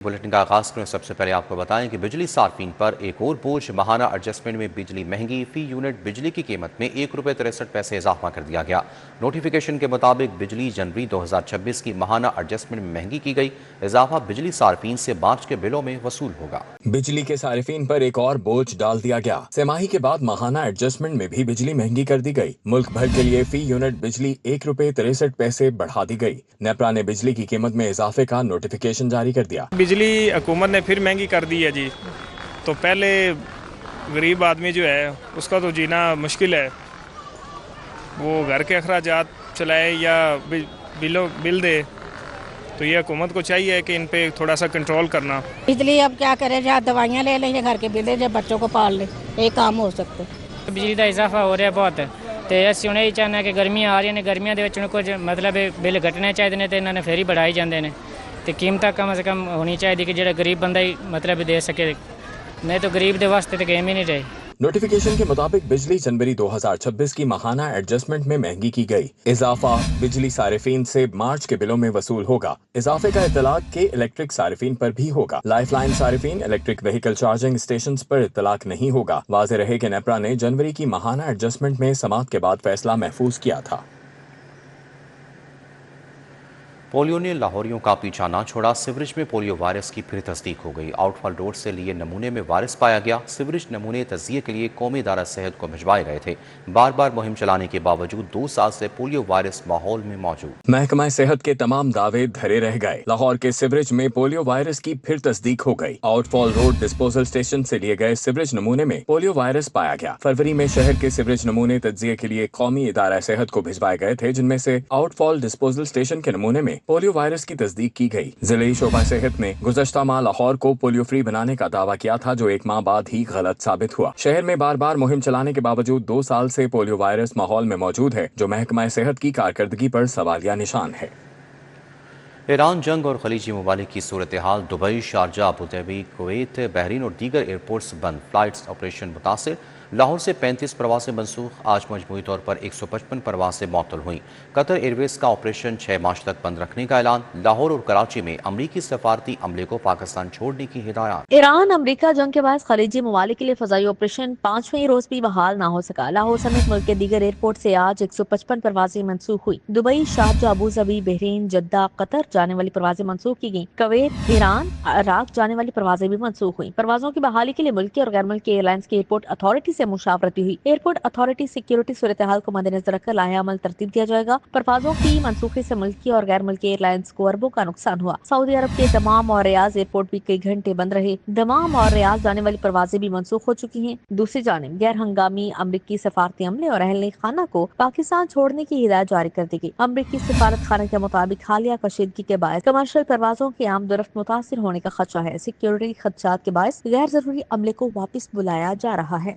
Bulletin کا آغاز کریں سب سے پہلے آپ کو بتائیں کہ بجلی صارفین پر ایک اور بوجھ ماہانہ ایڈجسٹمنٹ میں بجلی مہنگی فی یونٹ بجلی کی قیمت میں ₹1.63 اضافہ کر دیا گیا۔ نوٹیفیکیشن کے مطابق بجلی جنوری 2026 کی ماہانہ ایڈجسٹمنٹ میں مہنگی کی گئی۔ اضافہ بجلی صارفین سے مارچ کے بلوں میں وصول ہوگا۔ بجلی کے صارفین پر ایک اور بوجھ ڈال دیا گیا۔ سہ ماہی کے بعد ماہانہ ایڈجسٹمنٹ میں بھی بجلی مہنگی کر دی گئی۔ ملک بھر کے لیے فی یونٹ بجلی ₹1.63 بڑھا دی گئی۔ نیپرا نے بجلی کی قیمت میں اضافے کا نوٹیفیکیشن جاری کر دیا۔ بجلی حکومت نے پھر مہنگی کر دی ہے جی، تو پہلے غریب آدمی جو ہے اس کا تو جینا مشکل ہے، وہ گھر کے اخراجات چلائے یا بل دے، تو یہ حکومت کو چاہیے کہ ان پہ تھوڑا سا کنٹرول کرنا۔ بجلی اب کیا کرے، جہاں دوائیاں لے لیں یا گھر کے بل جب بچوں کو پال لیں، ایک کام ہو سکتے۔ بجلی کا اضافہ ہو رہا بہت، تو اسی ہوں یہ چاہتے ہیں کہ گرمیاں آ رہی ہیں، گرمیاں دے وچ کچھ مطلب بل گھٹنے چاہیے تو انہوں نے پھر ہی بڑھائی جاندے ہیں، تو قیمتیں کم از کم ہونی چاہیے کہ جڑا غریب بندہ ہی مطلب دے سکے، نہیں تو غریب دے واسطے تو گیم ہی نہیں رہی۔ نوٹیفیکیشن کے مطابق بجلی جنوری 2026 کی ماہانہ ایڈجسٹمنٹ میں مہنگی کی گئی۔ اضافہ بجلی صارفین سے مارچ کے بلوں میں وصول ہوگا۔ اضافے کا اطلاق کے الیکٹرک صارفین پر بھی ہوگا۔ لائف لائن صارفین الیکٹرک وہیکل چارجنگ اسٹیشنز پر اطلاق نہیں ہوگا۔ واضح رہے کہ نیپرا نے جنوری کی ماہانہ ایڈجسٹمنٹ میں سماعت کے بعد فیصلہ محفوظ کیا تھا۔ پولیو نے لاہوریوں کا پیچھا نہ چھوڑا، سیوریج میں پولیو وائرس کی پھر تصدیق ہو گئی۔ آؤٹ فال روڈ سے لیے نمونے میں وائرس پایا گیا۔ سیوریج نمونے تجزیے کے لیے قومی ادارہ صحت کو بھجوائے گئے تھے۔ بار بار مہم چلانے کے باوجود 2 سال سے پولیو وائرس ماحول میں موجود۔ محکمہ صحت کے تمام دعوے دھرے رہ گئے۔ لاہور کے سیوریج میں پولیو وائرس کی پھر تصدیق ہو گئی۔ آؤٹ فال روڈ ڈسپوزل اسٹیشن سے لیے گئے سیوریج نمونے میں پولیو وائرس پایا گیا۔ فروری میں شہر کے سیوریج نمونے تجزیے کے لیے قومی ادارہ صحت کو بھجوائے گئے تھے، جن میں سے آؤٹ فال ڈسپوزل اسٹیشن کے نمونے میں پولیو وائرس کی تصدیق کی گئی۔ ضلعی شعبہ صحت نے گزشتہ ماہ لاہور کو پولیو فری بنانے کا دعویٰ کیا تھا، جو 1 ماہ بعد ہی غلط ثابت ہوا۔ شہر میں بار بار مہم چلانے کے باوجود 2 سال سے پولیو وائرس ماحول میں موجود ہے، جو محکمہ صحت کی کارکردگی پر سوالیہ نشان ہے۔ ایران جنگ اور خلیجی ممالک کی صورتحال، Dubai, Sharjah, Abu Dhabi, Kuwait, Bahrain اور دیگر ایئرپورٹس بند، فلائٹس آپریشن متاثر۔ لاہور سے 35 پروازیں منسوخ، آج مجموعی طور پر 155 پروازیں معطل ہوئیں۔ قطر ایئر ویز کا آپریشن 6 مارچ تک بند رکھنے کا اعلان۔ لاہور اور کراچی میں امریکی سفارتی عملے کو پاکستان چھوڑنے کی ہدایات۔ ایران امریکہ جنگ کے باعث خلیجی ممالک کے لیے فضائی آپریشن 5ویں روز بھی بحال نہ ہو سکا۔ لاہور سمیت ملک کے دیگر ایئرپورٹ سے آج 155 پروازیں منسوخ ہوئی۔ Dubai, Sharjah, Abu Dhabi, Bahrain, Jeddah, Qatar جانے والی پروازیں منسوخ کی گئیں۔ کویت، ایران، عراق جانے والی پروازیں بھی منسوخ ہوئیں۔ پروازوں کی بحالی کے لیے ملکی اور غیر ملکی ایئر لائنز کی ایئرپورٹ اتھارٹی سے مشاورتی ہوئی۔ ایئرپورٹ اتھارٹی سیکیورٹی صورتحال کو مد نظر رکھ کر لائحہ عمل ترتیب دیا جائے گا۔ پروازوں کی منسوخی سے ملکی اور غیر ملکی ایئر لائنز کو اربوں کا نقصان ہوا۔ سعودی عرب کے دمام اور ریاض ایئرپورٹ بھی کئی گھنٹے بند رہے۔ دمام اور ریاض جانے والی پروازیں بھی منسوخ ہو چکی ہیں۔ دوسری جانب غیر ہنگامی امریکی سفارتی عملے اور اہل خانہ کو پاکستان چھوڑنے کی ہدایت جاری کر دی گئی۔ امریکی سفارت خانہ کے مطابق حالیہ کشیدگی کے باعث کمرشل پروازوں کی آمد و رفت متاثر ہونے کا خدشہ ہے۔ سیکیورٹی خدشات کے باعث غیر ضروری عملے کو واپس بلایا جا رہا ہے۔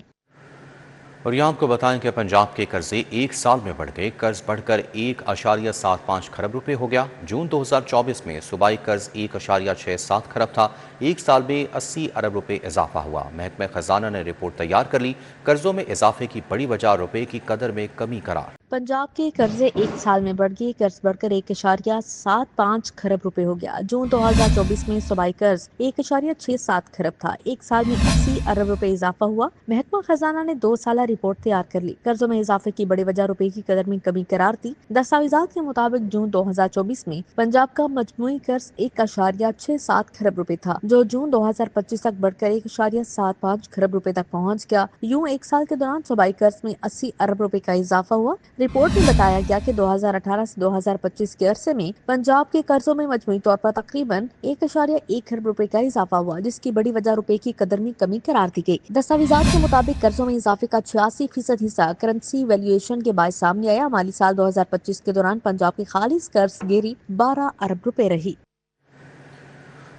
اور یہاں آپ کو بتائیں کہ پنجاب کے قرضے 1 سال میں بڑھ گئے۔ قرض بڑھ کر 1.75 کھرب روپے ہو گیا۔ جون 2024 میں صوبائی قرض 1.67 کھرب تھا۔ 1 سال میں 80 ارب روپے اضافہ ہوا۔ محکمہ خزانہ نے رپورٹ تیار کر لی۔ قرضوں میں اضافے کی بڑی وجہ روپے کی قدر میں کمی قرار۔ پنجاب کے قرضے 1 سال میں بڑھ گئے۔ قرض بڑھ کر 1.75 کھرب روپے ہو گیا۔ جون 2024 میں صوبائی قرض 1.67 کھرب تھا۔ 1 سال میں 80 ارب روپے اضافہ ہوا۔ محکمہ خزانہ نے 2 سالہ رپورٹ تیار کر لی۔ قرضوں میں اضافے کی بڑی وجہ روپے کی قدر میں کمی قرار دی۔ دستاویزات کے مطابق جون 2024 میں پنجاب کا مجموعی قرض 1.67 کھرب روپے تھا، جو جون 2025 تک بڑھ کر 1.75 کھرب روپے تک پہنچ گیا۔ یوں 1 سال کے دوران صوبائی قرض میں 80 ارب روپے کا اضافہ ہوا۔ رپورٹ میں بتایا گیا کہ 2018 سے 2025 کے عرصے میں پنجاب کے قرضوں میں مجموعی طور پر تقریباً 1.1 کھرب روپے کا اضافہ ہوا، جس کی بڑی وجہ روپے کی قدر میں کمی قرار دی گئی۔ دستاویزات کے مطابق قرضوں میں اضافے کا 86% حصہ کرنسی ویلیویشن کے باعث سامنے آیا۔ مالی سال 2025 کے دوران پنجاب کی خالص قرض گیری 12 ارب روپے رہی۔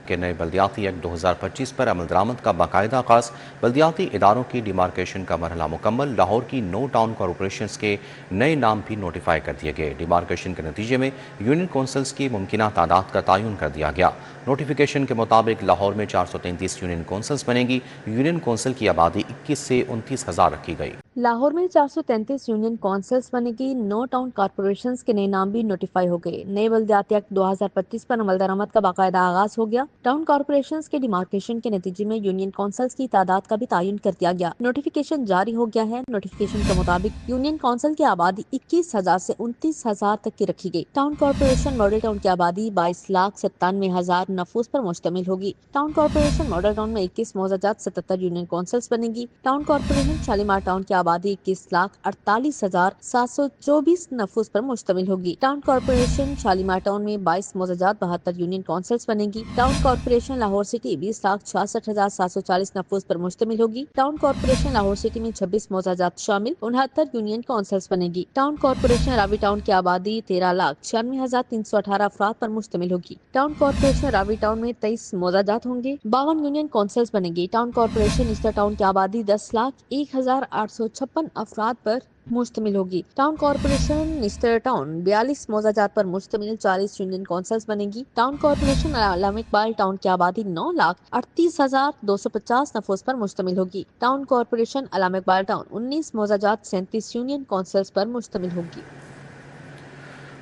کہ نئے بلدیاتی ایکٹ 2025 پر عمل درآمد کا باقاعدہ آغاز۔ بلدیاتی اداروں کی ڈیمارکیشن کا مرحلہ مکمل۔ لاہور کی 9 ٹاؤن کارپوریشنز کے نئے نام بھی نوٹیفائی کر دیے گئے۔ ڈیمارکیشن کے نتیجے میں یونین کونسلز کی ممکنہ تعداد کا تعین کر دیا گیا۔ نوٹیفیکیشن کے مطابق لاہور میں 433 یونین کونسلز بنیں گی۔ یونین کونسل کی آبادی 21 سے 29 ہزار رکھی گئی۔ लाहौर में 433 यूनियन काउंसिल्स बनेगी। 9 टाउन कॉर्पोरेशंस के नए नाम भी नोटिफाई हो गए। नए बल्दियाती एक्ट 2025 पर अमल दरामद का बाकायदा आगाज हो गया। टाउन कॉर्पोरेशंस के डिमार्केशन के नतीजे में यूनियन काउंसिल्स की तादाद का भी तयन कर दिया गया। नोटिफिकेशन जारी हो गया है। नोटिफिकेशन के मुताबिक यूनियन काउंसिल की आबादी 21,000 से 29,000 तक की रखी गई। टाउन कॉर्पोरेशन मॉडल टाउन की आबादी 22,97,000 नफूस पर मुश्तमिल होगी। टाउन कॉर्पोरेशन मॉडल टाउन में 21 मौजाजात 77 यूनियन काउंसिल्स बनेगी। टाउन कॉर्पोरेशन शालीमार टाउन की आबादी 21,48,724 नफूस पर मुश्तमिल होगी। टाउन कॉर्पोरेशन शालीमार टाउन में 22 मौजाजात 72 यूनियन काउंसिल्स बनेगी। टाउन कॉर्पोरेशन लाहौर सिटी 20,66,740 नफूस पर मुश्तमिल होगी। टाउन कॉर्पोरेशन लाहौर सिटी में 26 मौजाजात शामिल 69 यूनियन काउंसिल्स बनेगी। टाउन कॉर्पोरेशन रावी टाउन की आबादी 13,96,318 अफराद पर मुश्तमिल होगी। टाउन कॉर्पोरेशन रावी टाउन में 23 मौजाजात होंगे। 52 यूनियन काउंसिल्स बनेगी। टाउन कॉर्पोरेशन ईस्टर टाउन की आबादी 10,01,856 अफराद पर मुश्तमिल होगी। टाउन कॉर्पोरेशन ईस्टर टाउन 42 मौजाजात पर मुश्तमिल 40 यूनियन काउंसिल्स बनेगी। Town corporation Allama Iqbal town की आबादी 9,38,250 नफूस पर मुश्तमिल होगी। Town corporation Allama Iqbal town 19 मौजाजात 37 union councils पर मुश्तमिल होगी।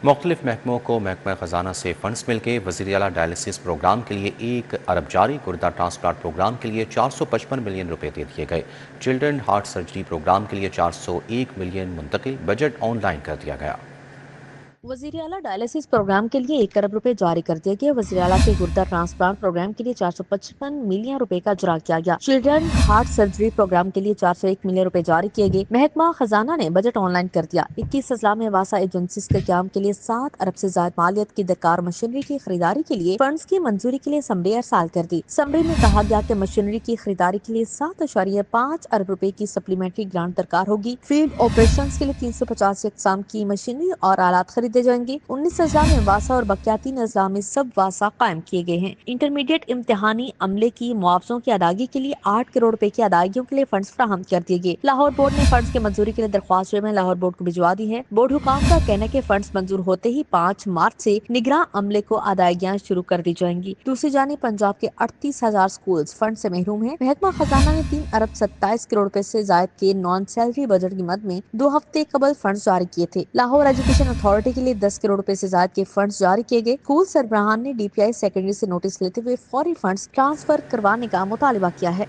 मुख्तलिफ महकमों को महकमा खजाना से फंड्स मिल के वज़ीर आला डायलिसिस प्रोग्राम के लिए 1 अरब जारी। गुर्दा ट्रांसप्लांट प्रोग्राम के लिए 455 मिलियन रुपए दे दिए गए। चिल्ड्रन हार्ट सर्जरी प्रोग्राम के लिए 401 मिलियन मुंतकिल। बजट ऑनलाइन कर दिया गया। वज़ीर आला डायलिसिस प्रोग्राम के लिए 1 अरब रुपए जारी कर दिए गए। वज़ीर आला के गुर्दा ट्रांसप्लांट प्रोग्राम के लिए 455 मिलियन रुपए का इजरा किया गया। चिल्ड्रन हार्ट सर्जरी प्रोग्राम के लिए 401 मिलियन रुपए जारी किए गए। महकमा खजाना ने बजट ऑनलाइन कर दिया। 21 अजला में वासा एजेंसीज के क्याम के लिए 7 अरब से ज्यादा मालियत की दरकार मशीनरी की खरीदारी के लिए फंड्स की मंजूरी के लिए असम्बली अरसाल कर दी। असम्बली में कहा गया कि मशीनरी की खरीदारी के लिए 7.5 अरब रुपए की सप्लीमेंट्री ग्रांट दरकार होगी। फील्ड ऑपरेशन के लिए 350 अक़साम की मशीनरी और आलात खरीदे जाएंगे। 19 अजला में वासा और बकिया 3 अजला में सब वासा कायम किए गए हैं। इंटरमीडिएट इम्तिहानी अमले की मुआवजों की अदायगी के लिए 8 करोड़ रुपए की अदायगियों के लिए फंड्स फराहम कर दिए गए। लाहौर बोर्ड ने फंड्स की मंजूरी के लिए दरख्वास्त में लाहौर बोर्ड को भिजवा दी है। बोर्ड हुकाम का कहना है कि फंड्स मंजूर होते ही 5 मार्च से निगरान अमले को अदायगियां शुरू कर दी जाएंगी। दूसरी जानिब पंजाब के 38,000 स्कूल फंड से महरूम है। महकमा खजाना ने 3 अरब 27 करोड़ रुपए से जायद के नॉन सैलरी बजट की मद में 2 हफ्ते कबल फंड जारी किए थे। लाहौर एजुकेशन अथॉरिटी के लिए 10 करोड़ रुपए से ज्यादा के फंड्स जारी किए गए। स्कूल सरबराहान ने DPI सेकेंडरी से नोटिस लेते हुए फौरी फंड्स ट्रांसफर करवाने का मुतालिबा किया है।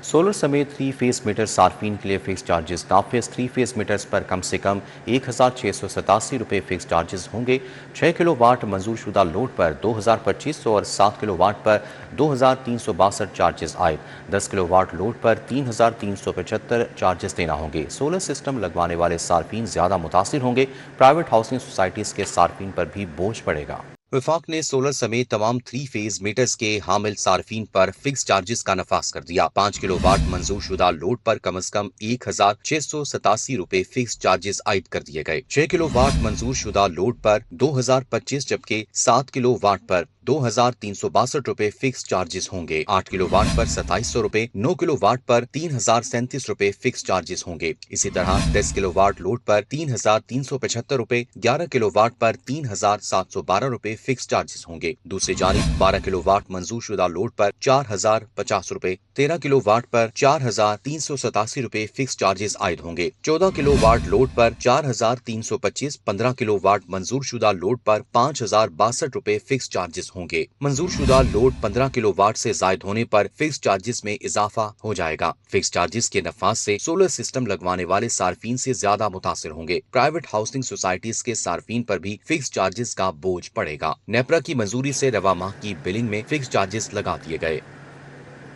सोलर समेत 3 फेज मीटर सार्फिन के लिए फिक्स चार्जेस नाफिज। 3 फेज मीटर्स पर कम से कम 1,687 रुपये फिक्स चार्जेस होंगे। 6 किलोवाट मंजूर शुदा लोड पर 2,2500 और 7 किलोवाट पर 2,362 चार्जेस आए। 10 किलोवाट लोड पर 3,375 चार्जेस देना होंगे। सोलर सिस्टम लगवाने वाले सार्फिन ज़्यादा मुतासिर होंगे। प्राइवेट हाउसिंग सोसाइटीज़ के सार्फिन पर भी बोझ पड़ेगा। वफाक ने सोलर समेत तमाम 3 फेज मीटर्स के हामिल सार्फिन पर फिक्स चार्जेस का नफाज कर दिया। 5 किलोवाट मंजूर शुदा लोड पर कम अज कम 1,687 रुपए फिक्स चार्जेस आयद कर दिए गए। 6 किलोवाट मंजूर शुदा लोड पर 2,025 जबकि 7 किलोवाट पर 2,362 रुपए फिक्स चार्जेस होंगे। 8 किलोवाट पर 2,700 रुपए, 9 किलोवाट पर 3,037 रुपए फिक्स चार्जेस होंगे। इसी तरह 10 किलोवाट लोड पर 3,375 रुपए, 11 किलोवाट पर 3,712 रुपए फिक्स चार्जेस होंगे। दूसरी जानिब 12 किलोवाट मंजूर शुदा लोड पर 4,050 रुपए, 13 किलोवाट पर 4,387 रुपए फिक्स चार्जेस आयद होंगे। 14 किलोवाट लोड पर 4,325, 15 किलोवाट मंजूर शुदा लोड पर 5,062 रुपए फिक्स चार्जेस होंगे। मंजूर शुदा लोड 15 किलोवाट से जायद होने पर फिक्स चार्जेस में इजाफा हो जाएगा। फिक्स चार्जेस के नफाज से सोलर सिस्टम लगवाने वाले सार्फिन से ज्यादा मुतासिर होंगे। प्राइवेट हाउसिंग सोसाइटीज के सार्फिन पर भी फिक्स चार्जेस का बोझ पड़ेगा। नेपरा की मंजूरी से रवा माह की बिलिंग में फिक्स चार्जेस लगा दिए गए।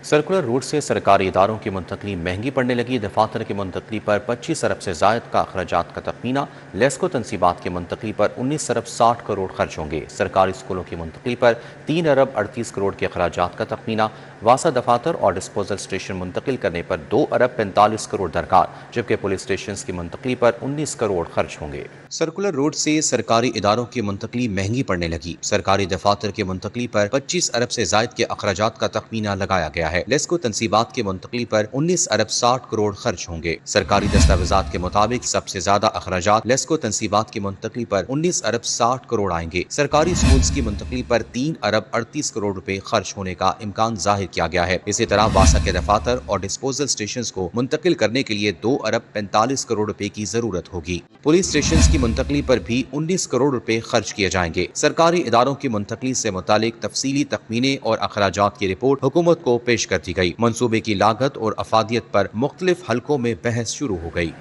सर्कुलर रूट से सरकारी इदारों की मुंतकली महंगी पड़ने लगी। दफातर की मुंतकली पर 25 अरब से जायद का अखराजात का तखमीना। लेस्को तनसीबात की मुंतकली पर 19 अरब 60 करोड़ खर्च होंगे। सरकारी स्कूलों की मुंतकली पर 3 अरब 38 करोड़ के अखराजात का तखमीना। वासा दफातर और डिस्पोजल स्टेशन मुंतकिल करने पर 2 अरब 45 करोड़ दरकार, जबकि पुलिस स्टेशन की मुंतकली पर 19 करोड़ खर्च होंगे। सर्कुलर रोड से सरकारी इदारों की मुंतकली महंगी पड़ने लगी। सरकारी दफातर की मुंतकली पर 25 अरब से जायद के अखराजात का तखमीना लगाया गया है। लेस्को तनसीबात की मुंतकली पर 19 अरब 60 करोड़ खर्च होंगे। सरकारी दस्तावेजात के मुताबिक सबसे ज्यादा अखराजात लेस्को तनसीबात की मुंतकली पर 19 अरब 60 करोड़ आएंगे। सरकारी स्कूल्स की मुंतकली पर 3 अरब 38 करोड़ रुपए खर्च होने का इम्कान जाहिर किया गया है। इसी तरह वासा के दफातर और डिस्पोजल स्टेशंस को मुंतकिल करने के लिए 2 अरब 45 करोड़ रुपए की जरूरत होगी। पुलिस स्टेशंस की मुंतकली पर भी 19 करोड़ रुपए खर्च किए जाएंगे। सरकारी इदारों की मुंतकली से मुतालिक तफसीली तखमीने और अखराजात की रिपोर्ट हुकूमत को पेश कर दी गई। मंसूबे की लागत और अफादियत पर मुख्तलिफ हलकों में बहस शुरू हो गई।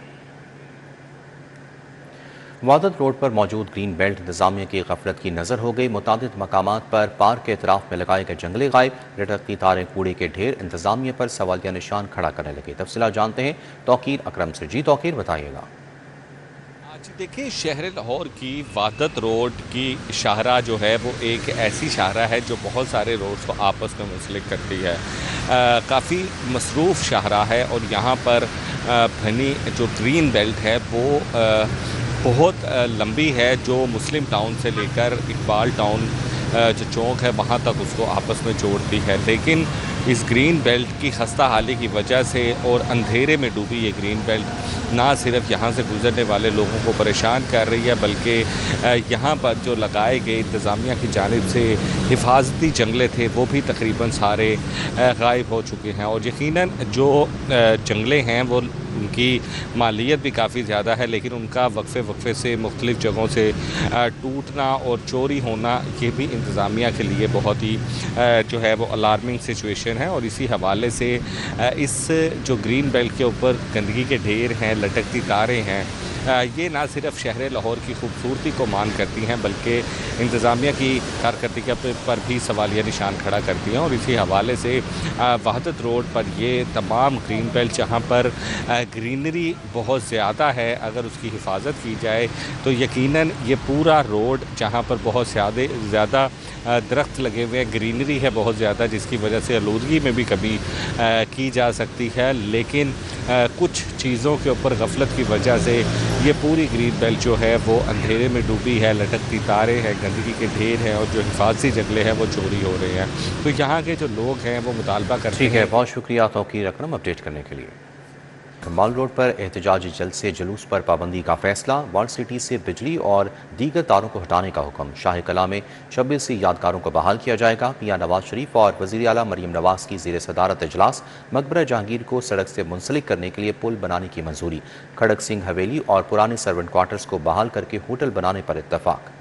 वादत रोड पर मौजूद ग्रीन बेल्ट इंतजामिया की गफलत की नज़र हो गई। मुतादिद मकामात पर पार्क के इतराफ में लगाए गए जंगले गायब, लटकती तारें, कूड़े के ढेर इंतजामिया पर सवालिया निशान खड़ा करने लगे। तफसीलात जानते हैं तौकीर अकरम से। जी तौकीर, बताइएगा। आज देखिए, शहर लाहौर की वादत रोड की शाहरा जो है वो एक ऐसी शाहरा है जो बहुत सारे रोड्स को आपस में मुंसलिक करती है। काफ़ी मसरूफ़ शाहरा है और यहाँ पर बनी जो ग्रीन बेल्ट है वो बहुत लंबी है, जो मुस्लिम टाउन से लेकर इकबाल टाउन जो चौक है वहाँ तक उसको आपस में जोड़ती है। लेकिन इस ग्रीन बेल्ट की खस्ता हाली की वजह से और अंधेरे में डूबी ये ग्रीन बेल्ट ना सिर्फ यहाँ से गुजरने वाले लोगों को परेशान कर रही है, बल्कि यहाँ पर जो लगाए गए इंतज़ामिया की जानिब से हिफाजती जंगले थे वो भी तकरीबन सारे गायब हो चुके हैं। और यकीनन जो जंगले हैं वो उनकी मालियत भी काफ़ी ज़्यादा है, लेकिन उनका वक्फे से मुख्तलिफ़ जगहों से टूटना और चोरी होना ये भी इंतज़ामिया के लिए बहुत ही जो है वो अलार्मिंग सिचुएशन है। और इसी हवाले से इस जो ग्रीन बेल्ट के ऊपर गंदगी के ढेर हैं, लटकती तारें हैं, ये ना सिर्फ शहर लाहौर की खूबसूरती को मान करती हैं बल्कि इंतज़ामिया की कारकर्दगी पर भी सवालिया निशान खड़ा करती हैं। और इसी हवाले से वहदत रोड पर ये तमाम ग्रीन बेल्ट जहाँ पर ग्रीनरी बहुत ज़्यादा है, अगर उसकी हिफाजत की जाए तो यकीनन ये पूरा रोड जहाँ पर बहुत ज़्यादा दरख्त लगे हुए हैं, ग्रीनरी है बहुत ज़्यादा, जिसकी वजह से आलूदगी में भी कमी की जा सकती है। लेकिन कुछ चीज़ों के ऊपर गफलत की वजह से ये पूरी ग्रीन बेल्ट जो है वो अंधेरे में डूबी है, लटकती तारें हैं, गंदगी के ढेर हैं और जो हिफाजती जंगले हैं वो चोरी हो रहे हैं। तो यहाँ के जो लोग हैं वो मुतालबा करते हैं। ठीक है, बहुत शुक्रिया तौकीर अकरम अपडेट करने के लिए। मॉल रोड पर एहतजाजी जलसे जुलूस पर पाबंदी का फैसला, वर्ल्ड सिटी से बिजली और दीगर तारों को हटाने का हुक्म। शाही कला में 26 यादगारों को बहाल किया जाएगा। मियां नवाज शरीफ और वज़ीर आला मरीम नवाज की ज़ेर सदारत इजलास। मकबरा जहांगीर को सड़क से मुंसलिक करने के लिए पुल बनाने की मंजूरी। खड़क सिंह हवेली और पुराने सर्वेंट क्वार्टर्स को बहाल करके होटल बनाने पर इत्तफाक।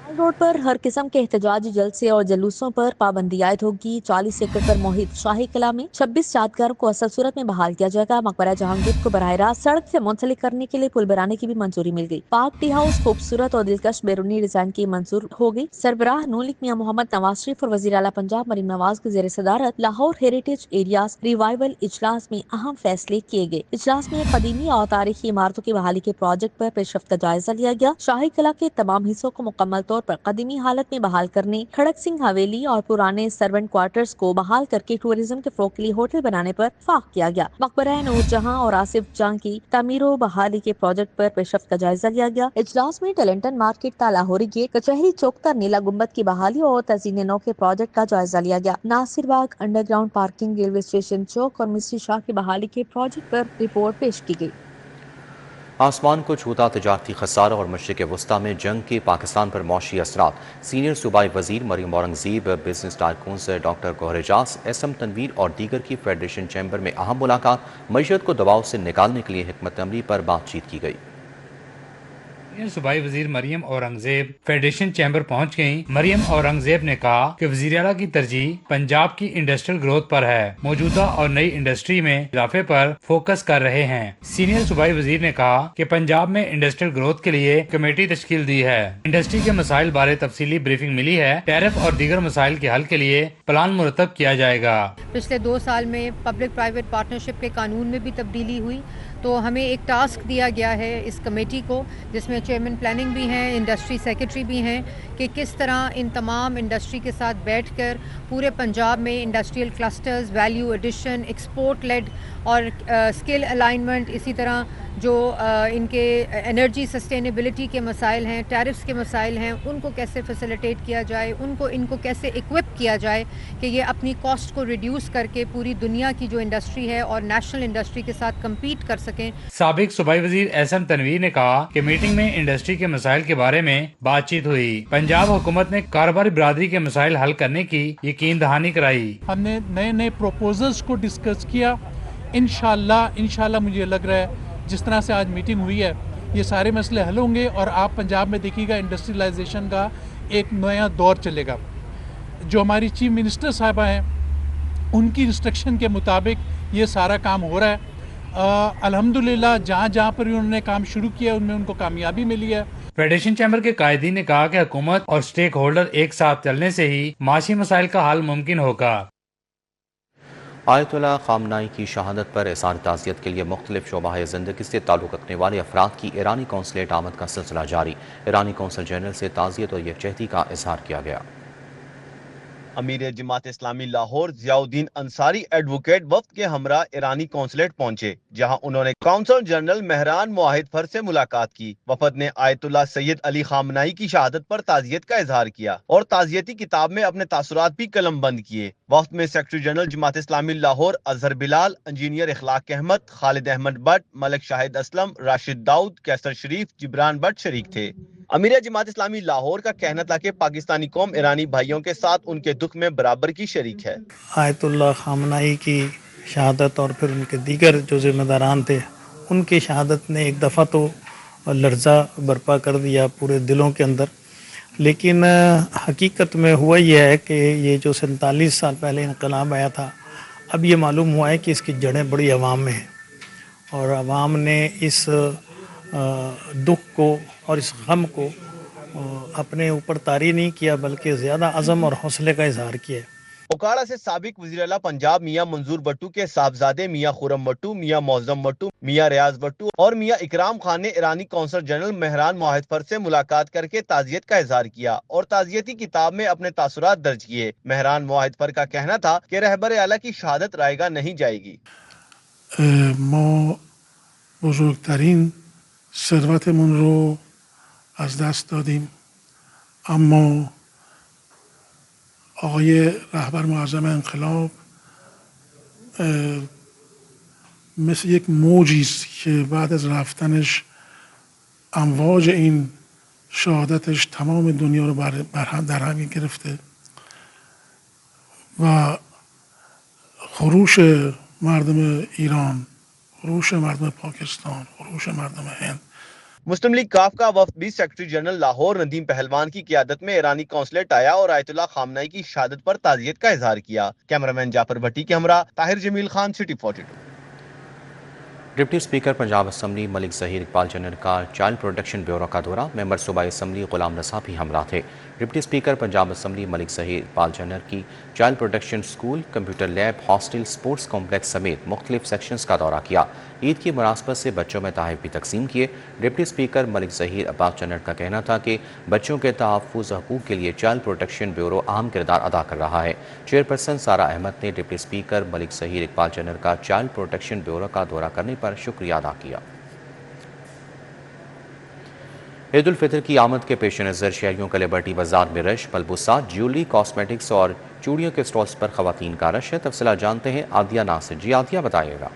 रोड पर हर किस्म के एहतजाजी जलसे और जुलूसों पर पाबंदी आयद होगी। 40 एकड़ पर मोहित शाही कला में 26 यादगारों को असल सूरत में बहाल किया जाएगा। मकबरा जहांगीर को बराह रास्त सड़क से मुंसलिक करने के लिए पुल बनाने की भी मंजूरी मिल गई। पार्क टी हाउस खूबसूरत और दिलकश बैरूनी डिजाइन की मंजूर हो गई। सरबराह नून लीग मियां मोहम्मद नवाज शरीफ और वज़ीर आला पंजाब मरीम नवाज की ज़ेर सदारत लाहौर हेरिटेज एरियाज रिवाइवल इजलास में अहम फैसले किए गए। इजलास में कदीमी और तारीखी इमारतों की बहाली के प्रोजेक्ट पर पेशरफ्त का जायजा लिया गया। शाही कला के तमाम हिस्सों को मुकम्मल तौर पर कदीमी हालत में बहाल करने, खड़क सिंह हवेली और पुराने सर्वेंट क्वार्टर्स को बहाल करके टूरिज्म के फरोग के लिए होटल बनाने पर इत्तफाक किया गया। मकबरा नूरजहां और आसिफ जहां की तामीरो बहाली के प्रोजेक्ट पर पेशरफ्त का जायजा लिया गया। इजलास में टैलेंटन मार्केट लाहौरी गेट, कचहरी चौक तक नीला गुंबद की बहाली और तज़ीन नौ के प्रोजेक्ट का जायजा लिया गया। नासिर बाग अंडरग्राउंड पार्किंग, रेलवे स्टेशन चौक और मिस्री शाह की बहाली के प्रोजेक्ट पर रिपोर्ट पेश की गई। आसमान को छूता तजारती खसारा और मशरिक़ वस्ता में जंग के पाकिस्तान पर मौशी असरात। सीनियर सूबाई वजीर Maryam Aurangzeb, business tycoons doctor Gohar Ejaz, SM Tanveer और दीगर की फेडरेशन चैम्बर में अहम मुलाकात। मईशत को दबाव से निकालने के लिए हिकमत अमली पर बातचीत की गई। सूबाई वजीर मरियम औरंगजेब फेडरेशन चैम्बर पहुंच गयी। मरियम औरंगजेब ने कहा कि वजीर आला की तरजीह पंजाब की इंडस्ट्रियल ग्रोथ पर है, मौजूदा और नई इंडस्ट्री में इजाफे पर फोकस कर रहे हैं। सीनियर सूबाई वजीर ने कहा कि पंजाब में इंडस्ट्रियल ग्रोथ के लिए कमेटी तश्कील दी है। इंडस्ट्री के मसाइल बारे तफसीली ब्रीफिंग मिली है। टैरिफ और दीगर मसाइल के हल के लिए प्लान मुरतब किया जाएगा। पिछले 2 साल में पब्लिक प्राइवेट पार्टनरशिप के कानून में भी तब्दीली हुई, तो हमें एक टास्क दिया गया है इस कमेटी को, जिसमें चेयरमैन प्लानिंग भी हैं, इंडस्ट्री सेक्रेटरी भी हैं, कि किस तरह इन तमाम इंडस्ट्री के साथ बैठकर पूरे पंजाब में industrial clusters, value addition, export led और स्किल अलाइनमेंट, इसी तरह जो इनके एनर्जी सस्टेनेबिलिटी के मसाइल हैं, टैरिफ्स के मसाइल हैं, उनको कैसे फैसिलिटेट किया जाए, इनको कैसे इक्विप किया जाए कि ये अपनी कॉस्ट को रिड्यूस करके पूरी दुनिया की जो इंडस्ट्री है और नेशनल इंडस्ट्री के साथ कम्पीट कर सकें। साबिक सूबाई वजीर एहसन तनवीर ने कहा कि मीटिंग में इंडस्ट्री के मसाइल के बारे में बातचीत हुई। पंजाब हुकूमत ने कारोबारी बिरादरी के मसाइल हल करने की यकीन दहानी कराई। हमने नए नए प्रोपोजल्स को डिस्कस किया। इंशाल्लाह मुझे लग रहा है जिस तरह से आज मीटिंग हुई है ये सारे मसले हल होंगे और आप पंजाब में देखिएगा इंडस्ट्रियलाइजेशन का एक नया दौर चलेगा। जो हमारी चीफ मिनिस्टर साहिबा हैं उनकी इंस्ट्रक्शन के मुताबिक ये सारा काम हो रहा है। अल्हम्दुलिल्लाह जहाँ पर उन्होंने काम शुरू किया उनमें उनको कामयाबी मिली है। फेडरेशन चैम्बर के कायदीन ने कहा कि हुकूमत और स्टेक होल्डर एक साथ चलने से ही माशी मसाइल का हल मुमकिन होगा। आयतुल्लाह खामनाई की शहादत पर इज़हार ताज़ियत के लिए मुख्तलिफ शोबाए ज़िंदगी से ताल्लुक़ रखने वाले अफराद की ईरानी कौंसलेट आमद का सिलसिला जारी। ईरानी कौंसल जनरल से ताज़ियत और यकजहती का इज़हार किया गया। अमीर जमात इस्लामी लाहौर ज़ियाउद्दीन अंसारी एडवोकेट वफ्द के हमरा ईरानी कौंसलेट पहुंचे, जहां उन्होंने कौंसल जनरल महरान मुआहिद फर से मुलाकात की। वफद ने आयतुल्लाह सैयद अली खामनाई की शहादत पर ताज़ियत का इजहार किया और ताज़ियती किताब में अपने तासुरात भी कलम बंद किए। वफ्द में secretary general Jamaat Islami Lahore Azhar Bilal, engineer इखलाक अहमद, खालिद अहमद भट्ट, मलिक शाहिद असलम, राशिद दाऊद, कैसर शरीफ, जिब्रान भट्ट शरीक थे। अमीर जमात इस्लामी लाहौर का कहना था कि पाकिस्तानी कौम ईरानी भाइयों के साथ उनके दुख में बराबर की शरीक है। आयतुल्लाह खामनाई की शहादत और फिर उनके दीगर जो जिम्मेदारान थे उनकी शहादत ने एक दफ़ा तो लर्जा बर्पा कर दिया पूरे दिलों के अंदर, लेकिन हकीकत में हुआ यह है कि ये जो 47 साल पहले इनकलाब आया था, अब ये मालूम हुआ है कि इसकी जड़ें बड़ी अवाम में हैं और अवाम ने इस दुख को और इस गम को अपने ऊपर तारी नहीं किया बल्कि ज़्यादा अज़म और हौसले का इजहार किया। ओकाड़ा से साबिक वज़ीर आला पंजाब मियाँ मंजूर भट्टू के साहबजादे मियाँ खुरम भट्टू, मियाँ मौज़म भट्टू, मियाँ रियाज भट्टू और मियाँ इकराम खान ने ईरानी कौंसल जनरल महरान मुआहिद फर से मुलाकात करके ताज़ियत का इजहार किया और ताज़ियती किताब में अपने तासुरात दर्ज किए। महरान मुआहिद फर का कहना था कि रहबर आला की शहादत रायगा नहीं जाएगी। ثروتمون رو از دست دادیم، اما آقای رهبر معظم انقلاب مثل یک موجی است که بعد از رفتنش امواج این شهادتش تمام دنیا رو در هم گرفته و خروش مردم ایران، خروش مردم پاکستان، خروش مردم هند. मुस्लिम लीग काफ का वफ्द भी सेक्रेटरी जनरल लाहौर नदीम पहलवान की क़ियादत में ईरानी कौंसलेट आया और आयतुल्लाह खामनाई की शहादत पर ताज़ियत का इजहार किया। कैमरामैन जाफर भट्टी के हमरा Tahir Jamil Khan, city 42। Deputy speaker Punjab assembly Malik Zaheer Iqbal general का चाइल्ड प्रोटेक्शन ब्यूरो का दौरा, मेंबर सूबाई असम्बली गुलाम रसा भी हमरा थे। Deputy speaker Punjab assembly Malik Zaheer Iqbal general की child protection school, computer lab, hostel, sports complex समेत मुख्तलिफ सेक्शंस का दौरा किया। ईद की मुनासबत से बच्चों में तोहफ़े भी तकसीम किए। Deputy speaker Malik Zaheer Iqbal general का कहना था कि बच्चों के तहफ़्फ़ुज़ हकूक़ के लिए चाइल्ड प्रोटेक्शन ब्यूरो अहम किरदार अदा कर रहा है। चेयरपर्सन सारा अहमद ने deputy speaker Malik Zaheer Iqbal general का चाइल्ड प्रोटेक्शन ब्यूरो का दौरा करने पर शुक्रिया अदा किया। ईद उल फितर की आमद के पेश नज़र शहरियों का लिबर्टी बाजार में रश, मलबूसात, ज्वेलरी, कॉस्मेटिक्स और चूड़ियों के स्टॉल्स पर ख़वातीन का रश है। तफसीलात जानते हैं आदिया नासिर। जी आदिया, बताइएगा।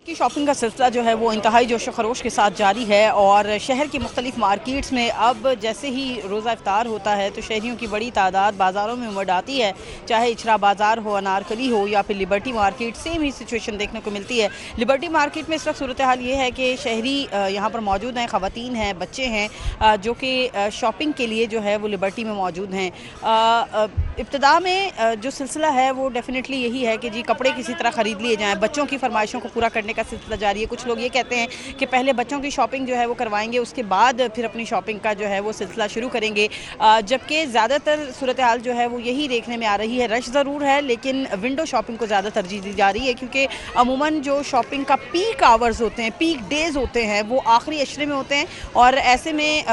की शॉपिंग का सिलसिला जो है वो इंतहाई जोश खरोश के साथ जारी है और शहर की मुख्तलिफ मार्केट्स में अब जैसे ही रोज़ा इफ्तार होता है तो शहरियों की बड़ी तादाद बाज़ारों में उमड़ आती है, चाहे इचरा बाज़ार हो, अनारकली हो या फिर लिबर्टी मार्केट। सेम ही सिचुएशन देखने को मिलती है। लिबर्टी मार्केट में इस वक्त सूरत हाल ये है कि शहरी यहाँ पर मौजूद हैं, ख़वातीन हैं, बच्चे हैं जो कि शॉपिंग के लिए जो है वो लिबर्टी में मौजूद हैं। इब्तिदा में जो सिलसिला है वो डेफिनेटली यही है कि जी कपड़े किसी तरह ख़रीद लिए जाएँ, बच्चों की फरमाइशों को पूरा करने का सिलसिला जारी है। कुछ लोग ये कहते हैं कि पहले बच्चों की शॉपिंग जो है वो करवाएंगे, उसके बाद फिर अपनी शॉपिंग का जो है वो सिलसिला शुरू करेंगे, जबकि ज़्यादातर सूरत हाल जो है वो यही देखने में आ रही है। रश ज़रूर है लेकिन विंडो शॉपिंग को ज़्यादा तरजीह दी जा रही है क्योंकि अमूमन जो शॉपिंग का पीक आवर्स होते हैं, पीक डेज़ होते हैं, वो आखिरी अशरे में होते हैं और ऐसे में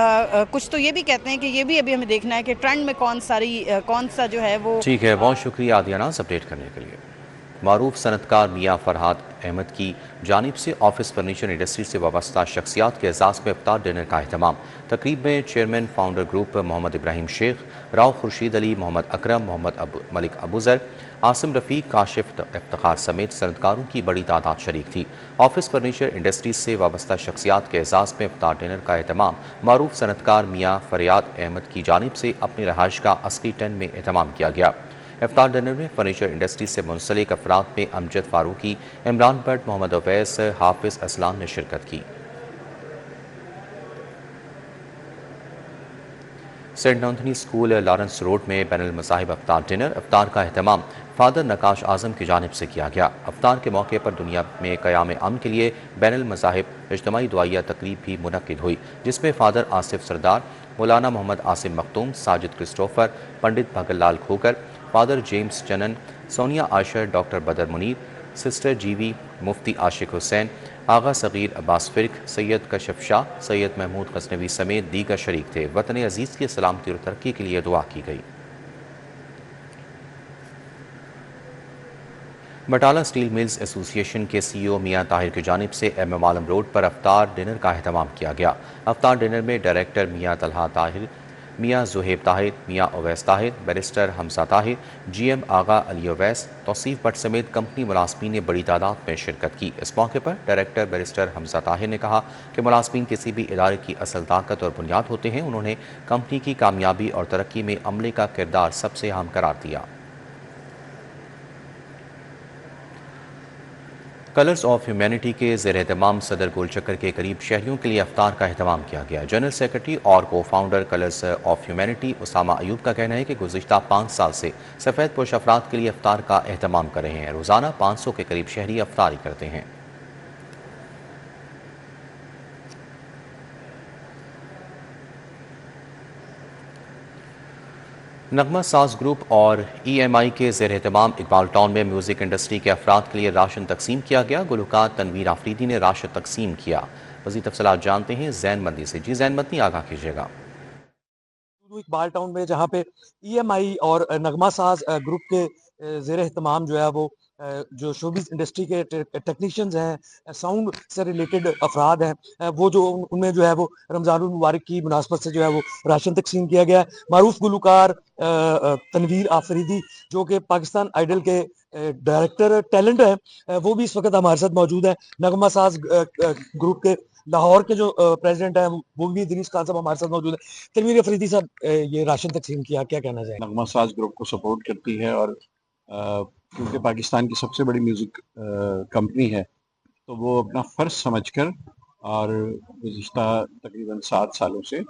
कुछ तो ये भी कहते हैं कि ये भी अभी हमें देखना है कि ट्रेंड में कौन सा जो है वो। ठीक है, बहुत शुक्रिया आदिया नाज़ अपडेट करने के लिए। معروف صنعتکار میاں فرحات احمد کی جانب سے آفس فرنیچر انڈسٹری سے وابستہ شخصیات کے اعزاز میں افطار ڈنر کا اہتمام۔ تقریب میں چیئرمین فاؤنڈر گروپ محمد ابراہیم شیخ، راؤ خورشید علی، محمد اکرم، محمد ملک ابوذر، عاصم رفیق، کاشف افتخار سمیت صنعتکاروں کی بڑی تعداد شریک تھی۔ آفس فرنیچر انڈسٹری سے وابستہ شخصیات کے اعزاز میں افطار ڈنر کا اہتمام معروف صنعتکار میاں فرحات احمد کی جانب سے اپنی رہائش کا اصلی ٹن میں اہتمام کیا گیا۔ افطار ڈنر میں فرنیچر انڈسٹری سے منسلک افراد میں امجد فاروقی، عمران بٹ، محمد اویس، حافظ اسلان نے شرکت کی۔ Saint Anthony school Lawrence road میں بین المذاہب افطار ڈنر۔ افطار کا اہتمام فادر نقاش اعظم کی جانب سے کیا گیا۔ افطار کے موقع پر دنیا میں قیام امن کے لیے بین المذاہب اجتماعی دعائیہ تقریب بھی منعقد ہوئی، جس میں فادر آصف سردار، مولانا محمد عاصم مختوم، ساجد کرسٹوفر، پنڈت بھگل لال کھوگر، فادر جیمز چنن، سونیا عائشہ، ڈاکٹر بدر منیر، سسٹر جیوی، مفتی عاشق حسین، آغا صغیر عباس فرق، سید کشف شاہ، سید محمود غزنوی سمیت دیگر شریک تھے۔ وطن عزیز کی سلامتی اور ترقی کے لیے دعا کی گئی۔ بٹالہ سٹیل ملز ایسوسی ایشن کے سی او میاں طاہر کی جانب سے ایم ایم عالم روڈ پر افطار ڈنر کا اہتمام کیا گیا۔ افطار ڈنر میں ڈائریکٹر میاں طلحہ طاہر، میاں Zohaib Tahir, Mian Owais Tahir, barrister Hamza Tahir, G M Agha Ali Owais, Tauseef Butt سمیت کمپنی ملازمین نے بڑی تعداد میں شرکت کی۔ اس موقع پر ڈائریکٹر بیرسٹر حمزہ طاہر نے کہا کہ ملازمین کسی بھی ادارے کی اصل طاقت اور بنیاد ہوتے ہیں۔ انہوں نے کمپنی کی کامیابی اور ترقی میں عملے کا کردار سب سے اہم قرار دیا۔ کلرز آف ہیومینٹی کے زیر اہتمام صدر گول چکر کے قریب شہریوں کے لیے افطار کا اہتمام کیا گیا۔ جنرل سیکرٹری اور co founder colours of humanity Osama Ayub کا کہنا ہے کہ گزشتہ 5 سال سے سفید پوش افراد کے لیے افطار کا اہتمام کر رہے ہیں۔ روزانہ 500 کے قریب شہری افطاری کرتے ہیں۔ نغمہ ساز گروپ اور ای ایم آئی کے زیر اہتمام اقبال ٹاؤن میں میوزک انڈسٹری کے افراد کے لیے راشن تقسیم کیا گیا۔ گلوکار تنویر آفریدی نے راشن تقسیم کیا۔ مزید تفصیلات جانتے ہیں زین مدنی سے۔ جی زین مدنی، آگاہ کیجیے گا۔ اقبال ٹاؤن میں جہاں پہ ای ایم آئی اور نغمہ ساز گروپ کے زیر اہتمام جو ہے وہ جو شوبیز انڈسٹری کے ٹیکنیشینز ہیں، ساؤنڈ سے ریلیٹڈ افراد ہیں، وہ جو ان میں جو ہے وہ رمضان المبارک کی مناسبت سے جو ہے وہ راشن تقسیم کیا گیا ہے۔ معروف گلوکار تنویر آفریدی جو کہ پاکستان آئیڈل کے ڈائریکٹر ٹیلنٹ ہیں، وہ بھی اس وقت ہمارے ساتھ موجود ہیں۔ نغمہ ساز گروپ کے لاہور کے جو پریزیڈنٹ ہیں وہ بھی ادریس خان صاحب ہمارے ساتھ موجود ہیں۔ تنویر آفریدی صاحب، یہ راشن تقسیم کیا، کیا کہنا چاہیں؟ نغمہ ساز گروپ کو سپورٹ کرتی ہے اور کیونکہ پاکستان کی سب سے بڑی میوزک کمپنی ہے تو وہ اپنا فرض سمجھ کر اور گزشتہ تقریباً 7 سالوں سے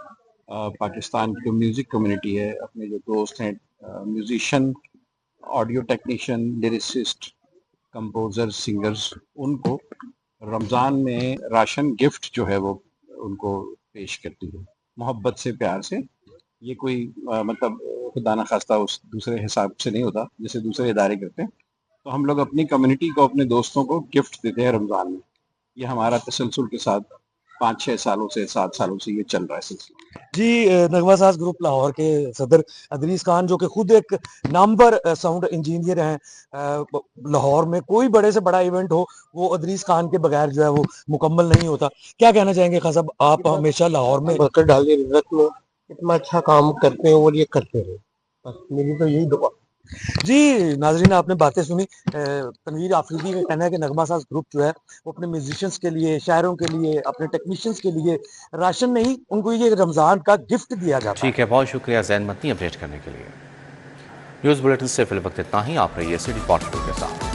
پاکستان کی جو میوزک کمیونٹی ہے، اپنے جو دوست ہیں musician, audio technician, lyricist, composer, singers, ان کو رمضان میں راشن گفٹ جو ہے وہ ان کو پیش کرتی ہے محبت سے، پیار سے۔ یہ کوئی مطلب خدا نہ خواستہ اس دوسرے حساب سے نہیں ہوتا جیسے دوسرے ادارے کرتے ہیں، تو ہم لوگ اپنی کمیونٹی کو، اپنے دوستوں کو گفٹ دیتے ہیں رمضان میں۔ یہ ہمارا تسلسل کے ساتھ 5-6 سالوں سے 7 سالوں سے یہ چل رہا ہے سلسلہ۔ جی، نغمہ ساز گروپ لاہور کے صدر ادریس خان جو کہ خود ایک نامور ساؤنڈ انجینئر ہیں، لاہور میں کوئی بڑے سے بڑا ایونٹ ہو وہ ادریس خان کے بغیر جو ہے وہ مکمل نہیں ہوتا۔ کیا کہنا چاہیں گے خان صاحب، آپ ہمیشہ لاہور میں برکت ڈال دی رزق میں، اتنا اچھا کام کرتے ہیں اور یہ کرتے رہے، بس میری تو یہی دعا۔ جی ناظرین، آپ نے باتیں سنی۔ تنویر آفریدی کا کہنا ہے کہ نغمہ ساز گروپ جو ہے وہ اپنے میوزیشینس کے لیے، شاعروں کے لیے، اپنے ٹیکنیشینس کے لیے راشن نہیں، ان کو یہ رمضان کا گفٹ دیا جاتا ہے۔ ٹھیک ہے، بہت شکریہ زین مدنی اپڈیٹ کرنے کے لیے۔ نیوز بلیٹن سے فی الوقت اتنا ہی۔ آپ رہیے سٹی پارٹ 2 کے ساتھ۔